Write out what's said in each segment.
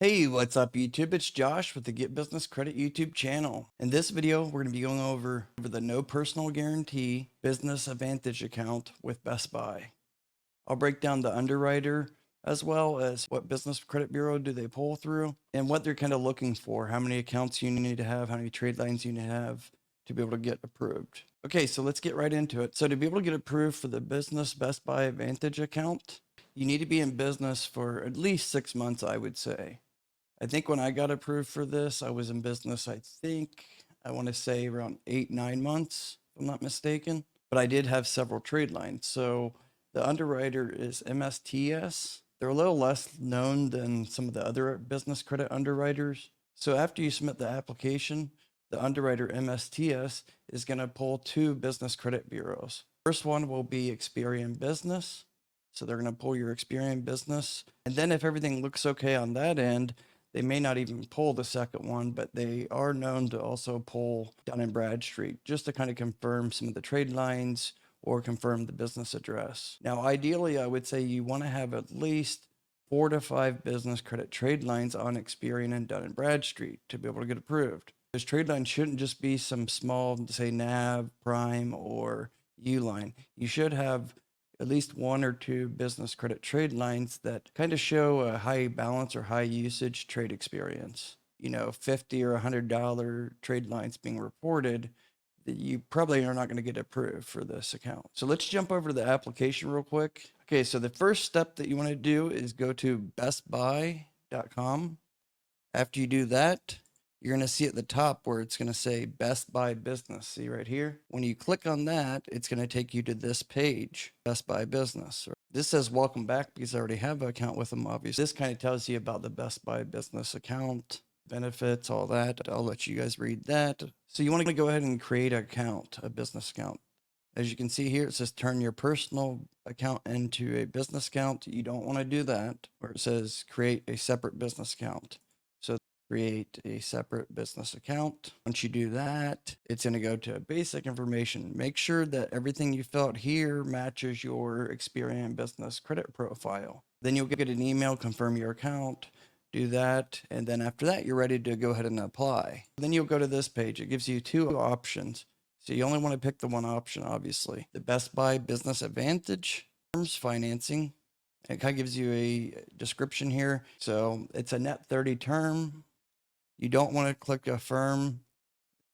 Hey, what's up YouTube? It's Josh with the Get Business Credit YouTube channel. In this video, we're going to be going over the no personal guarantee business advantage account with Best Buy. I'll break down the underwriter as well as what business credit bureau do they pull through and what they're kind of looking for, how many accounts you need to have, how many trade lines you need to have to be able to get approved. Okay, so let's get right into it. So to be able to get approved for the business Best Buy Advantage account, you need to be in business for at least 6 months, I would say. I think when I got approved for this, I was in business, I want to say around 8, 9 months, if I'm not mistaken. But I did have several trade lines. So the underwriter is MSTS. They're a little less known than some of the other business credit underwriters. So after you submit the application, the underwriter MSTS is going to pull 2 business credit bureaus. First one will be Experian Business. So they're going to pull your Experian Business. And then if everything looks okay on that end, they may not even pull the second one, but they are known to also pull Dun and Bradstreet just to kind of confirm some of the trade lines or confirm the business address. Now, ideally, I would say you want to have at least 4 to 5 business credit trade lines on Experian and Dun and Bradstreet to be able to get approved. Those trade lines shouldn't just be some small, say, NAV, Prime, or Uline. You should have at least 1 or 2 business credit trade lines that kind of show a high balance or high usage trade experience. You know, $50 or $100 trade lines being reported, that you probably are not going to get approved for this account. So let's jump over to the application real quick. Okay, so the first step that you want to do is go to bestbuy.com. After you do that, you're going to see at the top where it's going to say Best Buy Business. See right here? When you click on that, it's going to take you to this page, Best Buy Business. This says welcome back because I already have an account with them, obviously. This kind of tells you about the Best Buy Business account, benefits, all that. I'll let you guys read that. So you want to go ahead and create an account, a business account. As you can see here, it says turn your personal account into a business account. You don't want to do that, where it says create a separate business account. So create a separate business account. Once you do that, it's going to go to basic information. Make sure that everything you fill out here matches your Experian business credit profile. Then you'll get an email, confirm your account, do that. And then after that, you're ready to go ahead and apply. Then you'll go to this page. It gives you 2 options. So you only want to pick the one option, obviously. The Best Buy Business Advantage, terms financing. It kind of gives you a description here. So it's a net 30 term. You don't want to click affirm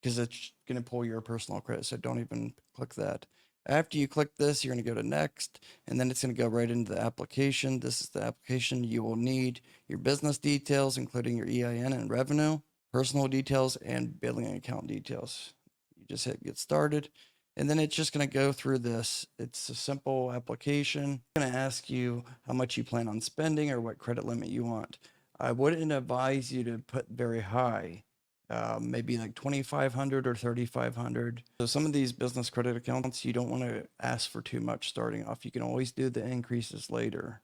because it's going to pull your personal credit. So don't even click that. After you click this, you're going to go to next, and then it's going to go right into the application. This is the application. You will need your business details, including your EIN and revenue, personal details, and billing account details. You just hit get started, and then it's just going to go through this. It's a simple application. It's going to ask you how much you plan on spending or what credit limit you want. I wouldn't advise you to put very high, maybe like 2,500 or 3,500. So some of these business credit accounts, you don't want to ask for too much starting off. You can always do the increases later.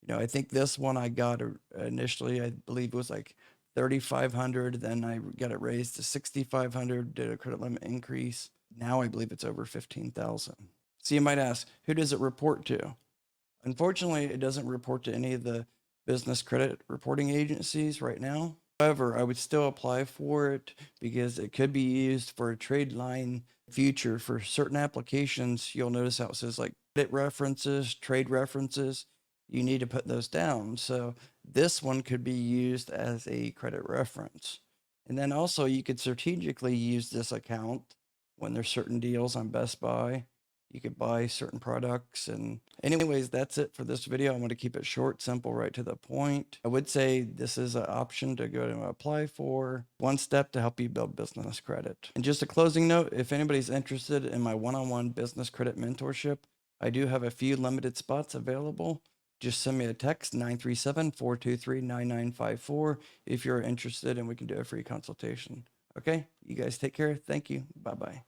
You know, I think this one I got initially, I believe it was like 3,500. Then I got it raised to 6,500, did a credit limit increase. Now I believe it's over 15,000. So you might ask, who does it report to? Unfortunately, it doesn't report to any of the business credit reporting agencies right now. However, I would still apply for it because it could be used for a trade line future for certain applications. You'll notice how it says like credit references, trade references. You need to put those down. So this one could be used as a credit reference. And then also you could strategically use this account when there's certain deals on Best Buy. You could buy certain products. And anyways, that's it for this video. I'm going to keep it short, simple, right to the point. I would say this is an option to go and apply for. One step to help you build business credit. And just a closing note, if anybody's interested in my one-on-one business credit mentorship, I do have a few limited spots available. Just send me a text, 937-423-9954 if you're interested, and we can do a free consultation. Okay, you guys take care. Thank you. Bye-bye.